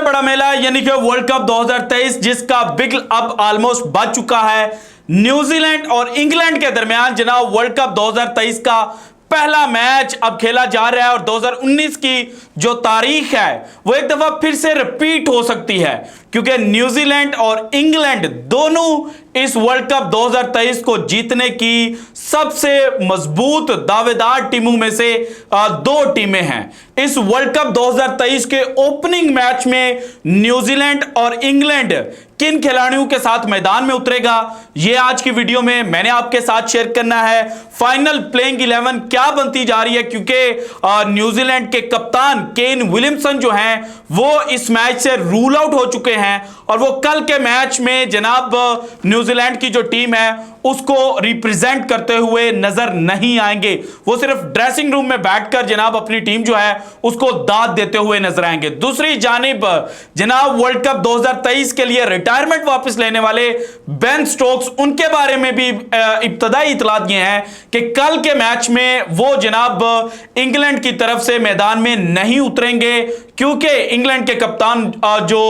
बड़ा मेला यानी कि वर्ल्ड कप 2023 जिसका बिगल अब ऑलमोस्ट बज चुका है। न्यूजीलैंड और इंग्लैंड के दरमियान जनाब वर्ल्ड कप 2023 का पहला मैच अब खेला जा रहा है और 2019 की जो तारीख है वो एक दफा फिर से रिपीट हो सकती है, क्योंकि न्यूजीलैंड और इंग्लैंड दोनों इस वर्ल्ड कप 2023 को जीतने की सबसे मजबूत दावेदार टीमों में से दो टीमें हैं। इस वर्ल्ड कप 2023 के ओपनिंग मैच में न्यूजीलैंड और इंग्लैंड किन खिलाड़ियों के साथ मैदान में उतरेगा, यह आज की वीडियो में मैंने आपके साथ शेयर करना है। फाइनल प्लेइंग 11 क्या बनती जा रही है, क्योंकि न्यूजीलैंड के कप्तान केन विलियमसन जो हैं वो इस मैच से रूल आउट हो चुके हैं और वो कल के मैच में जनाब न्यूजीलैंड की जो टीम है उसको रिप्रेजेंट करते हुए नजर नहीं आएंगे। वो सिर्फ ड्रेसिंग रूम में बैठकर जनाब अपनी टीम जो है उसको दाद देते हुए नजर आएंगे। दूसरी जानिब जनाब वर्ल्ड कप 2023 के लिए रिटायरमेंट वापस लेने वाले बेन स्टोक्स, उनके बारे में भी इब्तदाई इतलात ये हैं कि कल के मैच में वो जनाब इंग्लैंड की तरफ से मैदान में नहीं उतरेंगे, क्योंकि इंग्लैंड के कप्तान जो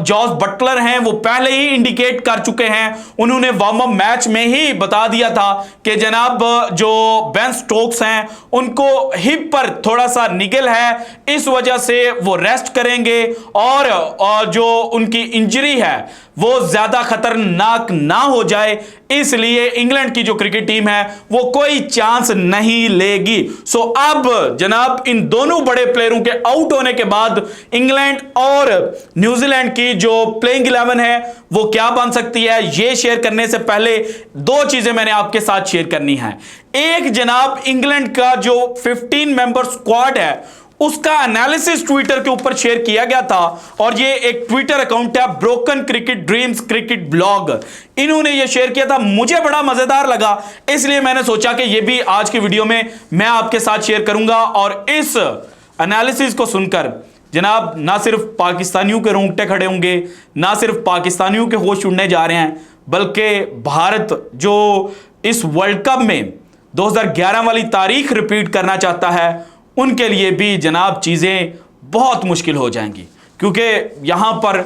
जॉस बटलर हैं वो पहले ही इंडिकेट कर चुके हैं। उन्होंने वार्म अप मैच में ही बता दिया था कि जनाब जो बेन स्टोक्स हैं उनको हिप पर थोड़ा सा निगल है, इस वजह से वो रेस्ट करेंगे और जो उनकी इंजरी है वो ज्यादा खतरनाक ना हो जाए, इसलिए इंग्लैंड की जो क्रिकेट टीम है वो कोई चांस नहीं लेगी। सो अब जनाब इन दोनों बड़े प्लेयरों के आउट होने के बाद इंग्लैंड और न्यूजीलैंड की जो प्लेइंग 11 है वो क्या बन सकती है, ये शेयर करने से पहले दो चीजें मैंने आपके साथ शेयर करनी है। एक जनाब इंग्लैंड का जो 15 मेंबर स्क्वाड है उसका एनालिसिस ट्विटर के ऊपर शेयर किया गया था और ये एक ट्विटर अकाउंट है broken cricket dreams cricket blog, इन्होंने ये शेयर किया था। मुझे बड़ा मजेदार लगा, इसलिए मैंने सोचा कि ये भी आज की वीडियो में मैं आपके साथ शेयर करूंगा। और इस एनालिसिस को सुनकर जनाब ना सिर्फ पाकिस्तानियों के रोंगटे खड़े होंगे, ना सिर्फ पाकिस्तानियों के होश उड़ने जा रहे हैं, बल्कि भारत जो इस वर्ल्ड कप में 2011 वाली तारीख रिपीट करना चाहता है उनके लिए भी जनाब चीज़ें बहुत मुश्किल हो जाएंगी, क्योंकि यहाँ पर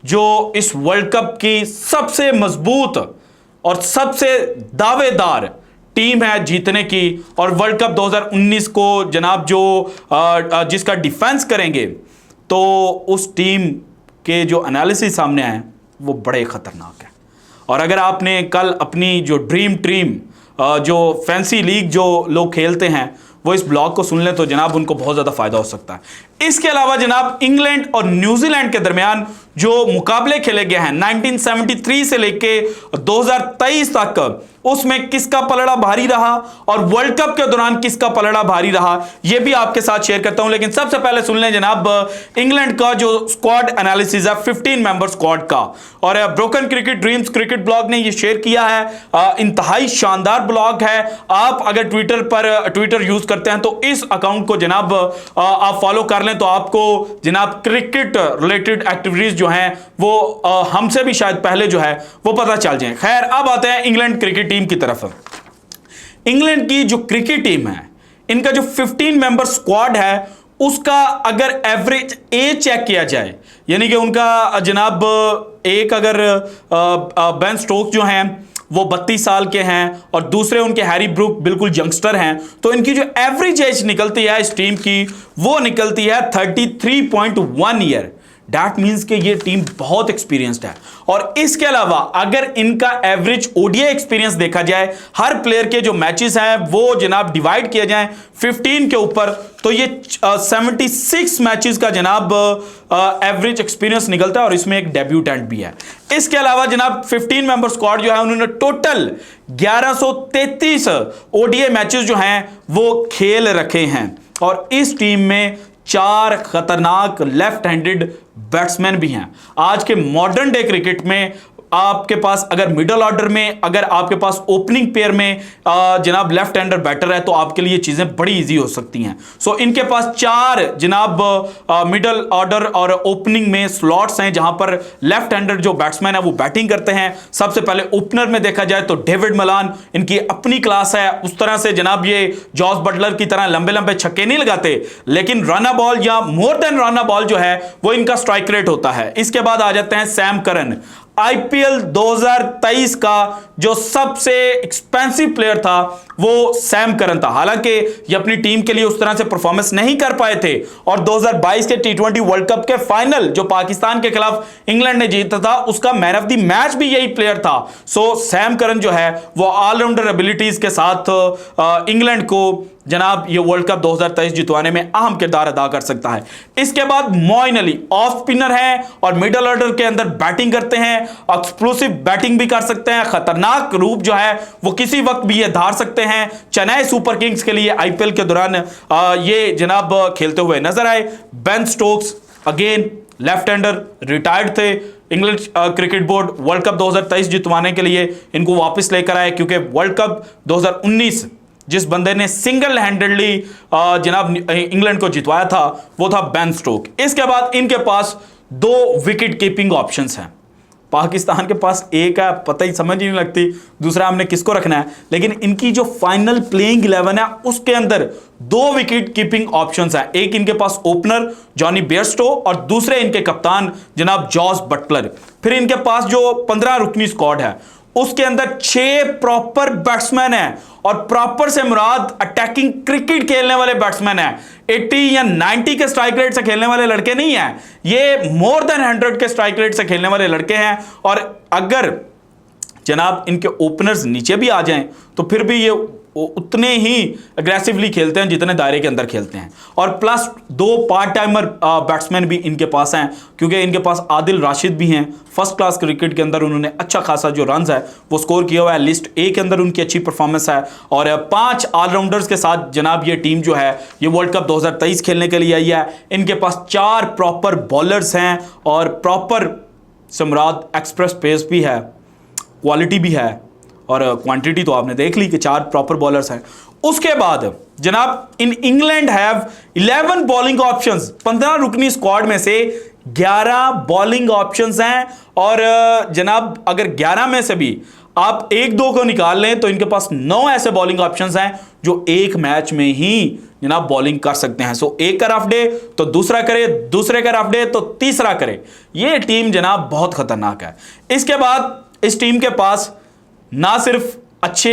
जो इस वर्ल्ड कप की सबसे मजबूत और सबसे दावेदार टीम है जीतने की, और वर्ल्ड कप 2019 को जनाब जो जिसका डिफेंस करेंगे, तो उस टीम के जो एनालिसिस सामने आए वो बड़े ख़तरनाक है। और अगर आपने कल अपनी जो ड्रीम टीम जो फैंसी लीग जो लोग खेलते हैं वो इस ब्लॉग को सुन लें तो जनाब उनको बहुत ज़्यादा फायदा हो सकता है। इसके अलावा जनाब इंग्लैंड और न्यूजीलैंड के दरमियान जो मुकाबले खेले गए हैं 1973 से लेके 2023 तक, उसमें किसका पलड़ा भारी रहा और वर्ल्ड कप के दौरान किसका पलड़ा भारी रहा, यह भी आपके साथ शेयर करता हूं। लेकिन सबसे पहले सुन लें जनाब इंग्लैंड का जो स्क्वाड एनालिसिस है 15 मेंबर स्क्वाड का, और broken cricket dreams cricket blog ने यह शेयर किया है। इंतहाई शानदार ब्लॉग है। आप अगर ट्विटर यूज करते हैं तो इस अकाउंट को जनाब आप फॉलो कर लें तो आपको जनाब क्रिकेट रिलेटेड एक्टिविटीज जो हैं वो हमसे भी शायद पहले जो है वो पता चल जाए। खैर, अब आते हैं इंग्लैंड क्रिकेट टीम की तरफ। इंग्लैंड की जो क्रिकेट टीम है, इनका जो 15 मेंबर स्क्वाड है उसका अगर एवरेज एज चेक किया जाए, यानी कि उनका जनाब एक अगर बेन स्टोक्स जो हैं वो 32 साल के हैं और दूसरे उनके हैरी ब्रूक बिल्कुल यंगस्टर हैं, तो इनकी जो एवरेज एज निकलती है इस टीम की वो निकलती है 33.1 ईयर। दैट मीन्स कि ये टीम बहुत एक्सपीरियंस्ड है। और इसके अलावा अगर इनका एवरेज ओडीआई एक्सपीरियंस देखा जाए, हर प्लेयर के जो मैचेस हैं वो जनाब डिवाइड किए जाएं 15 के ऊपर, तो ये 76 मैचेस का जनाब एवरेज एक्सपीरियंस निकलता है और इसमें एक डेब्यूटेंट भी है। इसके अलावा जनाब 15 मेंबर स्क्वाड जो है उन्होंने टोटल 1133 ओडीआई मैचेस जो हैं वो खेल रखे हैं, और इस टीम में 4 खतरनाक लेफ्ट हैंडेड बैट्समैन भी हैं। आज के मॉडर्न डे क्रिकेट में आपके पास अगर मिडिल ऑर्डर में अगर आपके पास ओपनिंग पेयर में जनाब लेफ्ट हैंडर बैटर है तो आपके लिए चीजें बड़ी इजी हो सकती हैं। सो इनके पास 4 जनाब मिडिल ऑर्डर और ओपनिंग में स्लॉट्स हैं जहां पर लेफ्ट हैंडर जो बैट्समैन है वो बैटिंग करते हैं। सबसे पहले ओपनर में देखा जाए तो डेविड मलान, इनकी अपनी क्लास है। उस तरह से जनाब ये जॉस बटलर की तरह लंबे लंबे छक्के नहीं लगाते, लेकिन रन बॉल या मोर देन रन बॉल जो है वो इनका स्ट्राइक रेट होता है। इसके बाद आ जाते हैं सैम करन, आईपीएल 2023 का जो सबसे एक्सपेंसिव प्लेयर था वो सैम करन था। हालांकि ये अपनी टीम के लिए उस तरह से परफॉर्मेंस नहीं कर पाए थे और 2022 के टी20 वर्ल्ड कप के फाइनल जो पाकिस्तान के खिलाफ इंग्लैंड ने जीता था उसका मैन ऑफ द मैच भी यही प्लेयर था। सो सैम करन जो है वो ऑलराउंडर एबिलिटीज के साथ इंग्लैंड को जनाब ये वर्ल्ड कप 2023 जितवाने में अहम किरदार अदा कर सकता है। इसके बाद मोइन अली ऑफ स्पिनर हैं और मिडिल ऑर्डर के अंदर बैटिंग करते हैं, एक्सप्लोसिव बैटिंग भी कर सकते हैं, खतरनाक रूप जो है वो किसी वक्त भी ये धार सकते हैं। चेन्नई सुपर किंग्स के लिए आईपीएल के दौरान ये जनाब खेलते हुए नजर आए। Ben Stokes again left hander, retired थे। England cricket board world cup 2023 जितवाने के लिए इनको वापस लेकर आए क्योंकि वर्ल्ड कप 2019 जिस बंदे ने सिंगल हैंडेडली जनाब इंग्लैंड को जितवाया था वो था बेन स्टोक। इसके बाद इनके पास 2 विकेट कीपिंग ऑप्शंस हैं। पाकिस्तान के पास एक है, पता ही समझ ही नहीं लगती दूसरा हमने किसको रखना है, लेकिन इनकी जो फाइनल प्लेइंग 11 है उसके अंदर 2 विकेट कीपिंग ऑप्शंस हैं। एक इनके पास ओपनर जॉनी बेयरस्टो और दूसरे इनके कप्तान जनाब जॉस बटलर। फिर इनके पास जो 15 रुकनी स्क्वाड है उसके अंदर 6 प्रॉपर बैट्समैन हैं और प्रॉपर से मुराद अटैकिंग क्रिकेट खेलने वाले बैट्समैन हैं। 80 या 90 के स्ट्राइक रेट से खेलने वाले लड़के नहीं हैं, ये मोर देन 100 के स्ट्राइक रेट से खेलने वाले लड़के हैं। और अगर जनाब इनके ओपनर्स नीचे भी आ जाएं तो फिर भी ये उतने ही अग्रेसिवली खेलते हैं जितने दायरे के अंदर खेलते हैं। और प्लस 2 पार्ट टाइमर बैट्समैन भी इनके पास हैं क्योंकि इनके पास आदिल राशिद भी हैं। फर्स्ट क्लास क्रिकेट के अंदर उन्होंने अच्छा खासा जो रन्स है वो स्कोर किया हुआ है। लिस्ट ए के अंदर उनकी अच्छी परफॉर्मेंस है और 5 ऑलराउंडर्स के साथ जनाब ये टीम जो है ये वर्ल्ड कप 2023 खेलने के लिए आई है। इनके पास 4 प्रॉपर बॉलर्स हैं और प्रॉपर सम्राट एक्सप्रेस पेस भी है, क्वालिटी भी है और क्वांटिटी तो आपने देख ली कि 4 प्रॉपर बॉलर्स हैं। उसके बाद जनाब in England have 11 bowling options. 15 रुकनी स्क्वाड में से 11 बॉलिंग ऑप्शंस हैं और जनाब अगर 11 में से भी आप 1-2 को निकाल लें तो इनके पास 9 ऐसे बॉलिंग ऑप्शंस हैं जो एक मैच में ही जनाब बॉलिंग कर सकते हैं। सो एक का रफ डे तो दूसरा करे, दूसरे का रफ डे तो तीसरा करे। ये टीम जनाब बहुत खतरनाक है। इसके बाद इस टीम के पास ना सिर्फ अच्छे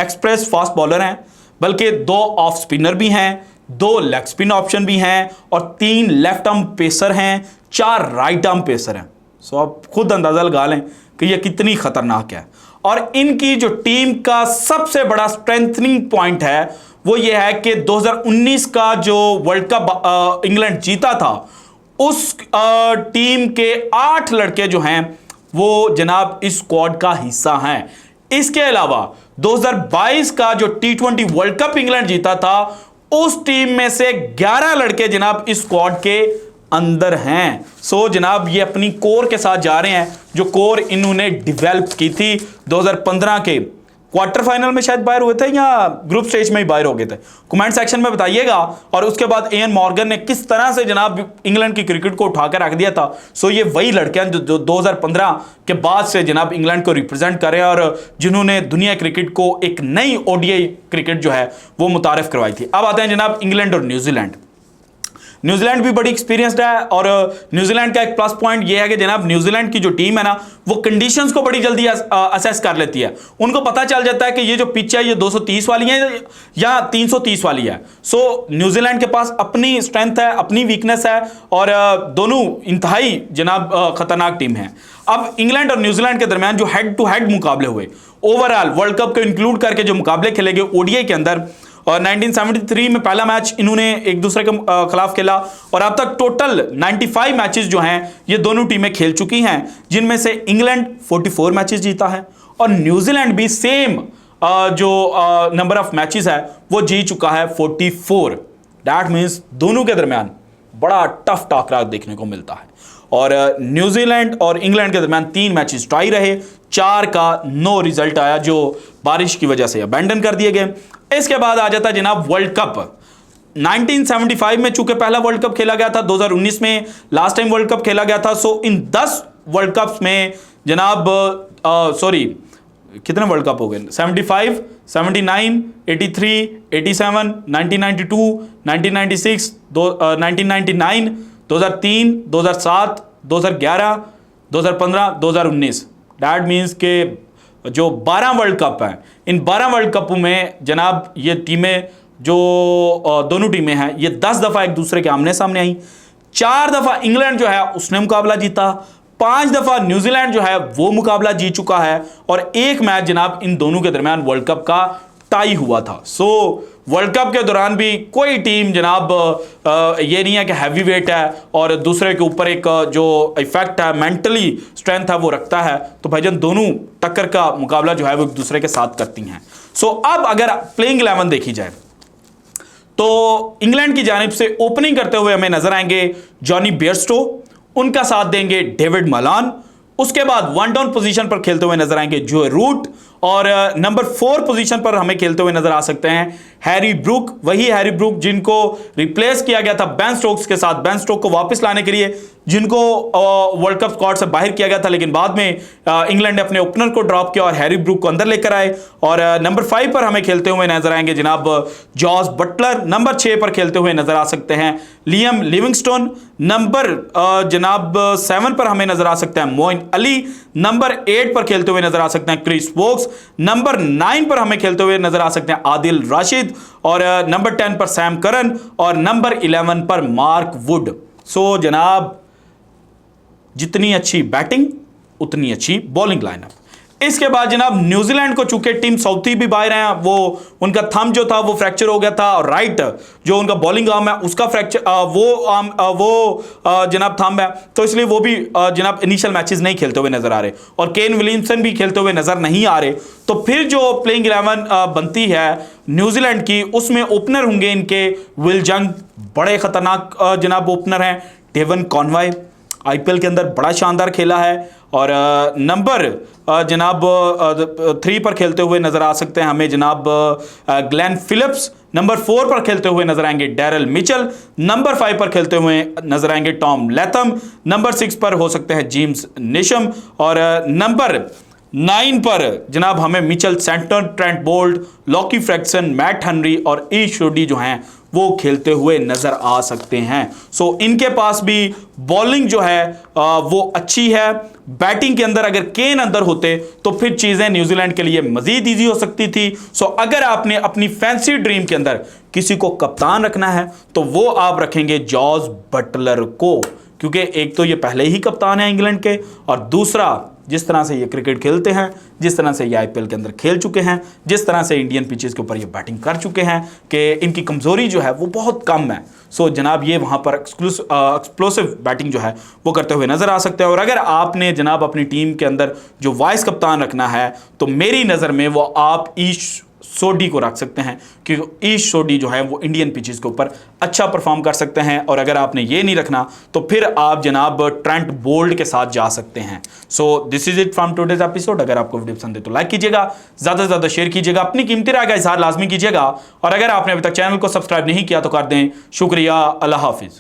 एक्सप्रेस फास्ट बॉलर हैं बल्कि 2 ऑफ स्पिनर भी हैं, 2 लेग स्पिन ऑप्शन भी हैं और 3 लेफ्ट आर्म पेसर हैं, 4 राइट आर्म पेसर हैं। सो आप खुद अंदाजा लगा लें कि ये कितनी खतरनाक है। और इनकी जो टीम का सबसे बड़ा स्ट्रेंथनिंग पॉइंट है वो ये है कि 2019 का जो वर्ल्ड कप इंग्लैंड जीता था उस टीम के 8 लड़के जो हैं वो जनाब इस स्क्वाड का हिस्सा हैं। इसके अलावा 2022 का जो टी20 वर्ल्ड कप इंग्लैंड जीता था उस टीम में से 11 लड़के जनाब इस स्क्वाड के अंदर हैं। सो जनाब ये अपनी कोर के साथ जा रहे हैं जो कोर इन्होंने डेवलप की थी 2015 के क्वार्टर फाइनल में शायद बाहर हुए थे या ग्रुप स्टेज में ही बाहर हो गए थे। कमेंट सेक्शन में बताइएगा। और उसके बाद इयन मॉर्गन ने किस तरह से जनाब इंग्लैंड की क्रिकेट को उठाकर रख दिया था। सो ये वही लड़के हैं जो 2015 के बाद से जनाब इंग्लैंड को रिप्रेजेंट कर रहे हैं और जिन्होंने दुनिया क्रिकेट को एक नई ओडीआई क्रिकेट जो है वो मुतारिफ करवाई थी। अब आते हैं जनाब इंग्लैंड और न्यूजीलैंड। न्यूजीलैंड भी बड़ी एक्सपीरियंस्ड है और न्यूजीलैंड का एक प्लस पॉइंट यह है कि जनाब न्यूजीलैंड की जो टीम है ना वो कंडीशंस को बड़ी जल्दी असेस कर लेती है। उनको पता चल जाता है कि ये जो पिच है ये 230 वाली है या 330 वाली है। सो न्यूजीलैंड के पास अपनी स्ट्रेंथ है, अपनी वीकनेस है और दोनों इंतहाई जनाब खतरनाक टीम है। अब इंग्लैंड और न्यूजीलैंड के दरमियान जो हेड टू हेड मुकाबले हुए ओवरऑल वर्ल्ड कप को इंक्लूड करके जो मुकाबले खेले गए ओडीआई के अंदर और 1973 में पहला मैच इन्होंने एक दूसरे के खिलाफ खेला और अब तक टोटल 95 मैचेस जो हैं ये दोनों टीमें खेल चुकी हैं जिनमें से इंग्लैंड 44 मैचेस जीता है और न्यूजीलैंड भी सेम जो नंबर ऑफ मैचेस है वो जीत चुका है 44। दैट मीन्स दोनों के दरमियान बड़ा टफ टाकरा देखने को मिलता है। और न्यूजीलैंड और इंग्लैंड के दरमियान 3 मैचेस टाई रहे, 4 का नो रिजल्ट आया जो बारिश की वजह से अबैंडन कर दिए गए। इसके बाद आ जाता है जनाब वर्ल्ड कप। 1975 में चूंकि पहला वर्ल्ड कप खेला गया था, 2019 में लास्ट टाइम वर्ल्ड कप खेला गया था। सो इन 10 वर्ल्ड कप्स में जनाब कितने वर्ल्ड कप हो गए? 75, 79, 83, 87, 1992, 1996, 1999, 2003, 2007, 2011, 2015, 2019। दैट मीन्स के जो 12 वर्ल्ड कप हैं, इन 12 वर्ल्ड कपों में जनाब ये टीमें जो दोनों टीमें हैं ये 10 दफ़ा एक दूसरे के आमने सामने आई। 4 दफ़ा इंग्लैंड जो है उसने मुकाबला जीता, 5 दफ़ा न्यूजीलैंड जो है वो मुकाबला जीत चुका है, और एक मैच जनाब इन दोनों के दरमियान वर्ल्ड कप का टाई हुआ था। सो वर्ल्ड कप के दौरान भी कोई टीम जनाब ये नहीं है कि हैवी वेट है और दूसरे के ऊपर एक जो इफेक्ट है, मेंटली स्ट्रेंथ है वो रखता है, तो भाईजान दोनों टक्कर का मुकाबला जो है वो एक दूसरे के साथ करती हैं। सो अब अगर प्लेइंग 11 देखी जाए तो इंग्लैंड की जानिब से ओपनिंग करते हुए हमें नजर आएंगे जॉनी बेयरस्टो, उनका साथ देंगे डेविड मलान, उसके बाद 1 डाउन पोजीशन पर खेलते हुए नजर आएंगे जो रूट, और नंबर 4 पोजीशन पर हमें खेलते हुए नजर आ सकते हैं हैरी ब्रूक, वही हैरी ब्रूक जिनको रिप्लेस किया गया था बेन स्टोक्स के साथ, बेन स्टोक को वापस लाने के लिए, जिनको वर्ल्ड कप स्क्वाड से बाहर किया गया था, लेकिन बाद में इंग्लैंड ने अपने ओपनर को ड्रॉप किया और हैरी ब्रूक को अंदर लेकर आए। और नंबर 5 पर हमें खेलते हुए नजर आएंगे जनाब जॉस बटलर, नंबर 6 पर खेलते हुए नजर आ सकते हैं लियम लिविंगस्टोन, नंबर जनाब 7 पर हमें नजर आ सकते हैं मोइन अली, नंबर 8 पर खेलते हुए नजर आ सकते हैं क्रिस वोक्स, नंबर 9 पर हमें खेलते हुए नजर आ सकते हैं आदिल राशिद, और नंबर 10 पर सैम करन, और नंबर 11 पर मार्क वुड। सो जनाब जितनी अच्छी बैटिंग उतनी अच्छी बॉलिंग लाइनअप। इसके बाद जनाब न्यूजीलैंड को चूंकि टीम साउथी भी बाहर हैं, वो उनका थंब जो था वो फ्रैक्चर हो गया था, और राइट जो उनका बॉलिंग आर्म है उसका फ्रैक्चर वो जनाब थंब है, तो इसलिए वो भी जनाब इनिशियल मैचेस नहीं खेलते हुए नजर आ रहे, और केन विलियमसन भी खेलते हुए नजर नहीं आ रहे। तो फिर जो प्लेइंग 11 बनती है न्यूजीलैंड की, उसमें ओपनर होंगे इनके विल जंग, बड़े खतरनाक जनाब ओपनर हैं। डेवन कॉनवॉय आईपीएल के अंदर बड़ा शानदार खेला है, और नंबर जनाब 3 पर खेलते हुए नजर आ सकते हैं हमें जनाब ग्लेन फिलिप्स, नंबर 4 पर खेलते हुए नजर आएंगे डैरल मिचेल, नंबर 5 पर खेलते हुए नजर आएंगे टॉम लैथम, नंबर 6 पर हो सकते हैं जेम्स नेशम, और नंबर 9 पर जनाब हमें Mitchell Santner, Trent Boult, Lockie Ferguson, Matt Henry और ई शोडी जो हैं वो खेलते हुए नजर आ सकते हैं। सो इनके पास भी बॉलिंग जो है वो अच्छी है। बैटिंग के अंदर अगर केन अंदर होते तो फिर चीजें न्यूजीलैंड के लिए मजीद इजी हो सकती थी। सो अगर आपने अपनी फैंसी ड्रीम के अंदर किसी को कप्तान रखना है तो वो आप रखेंगे जॉस बटलर को, क्योंकि एक तो ये पहले ही कप्तान है इंग्लैंड के, और दूसरा जिस तरह से ये क्रिकेट खेलते हैं, जिस तरह से ये आईपीएल के अंदर खेल चुके हैं, जिस तरह से इंडियन पिचेस के ऊपर ये बैटिंग कर चुके हैं कि इनकी कमजोरी जो है वो बहुत कम है। सो जनाब ये वहाँ पर एक्सप्लोसिव बैटिंग जो है वो करते हुए नज़र आ सकते हैं। और अगर आपने जनाब अपनी टीम के अंदर जो वाइस कप्तान रखना है तो मेरी नज़र में वो आप ईश सोडी को रख सकते हैं, क्योंकि ईश सोडी जो है वो इंडियन पिचेस के ऊपर अच्छा परफॉर्म कर सकते हैं। और अगर आपने ये नहीं रखना तो फिर आप जनाब ट्रेंट बोल्ट के साथ जा सकते हैं। So this is it from today's episode. अगर आपको वीडियो पसंद है तो लाइक कीजिएगा, ज़्यादा से ज़्यादा शेयर कीजिएगा, अपनी कीमती राय का इजहार लाजमी कीजिएगा, और अगर आपने अभी तक चैनल को सब्सक्राइब नहीं किया तो कर दें। शुक्रिया, अल्लाह हाफिज़।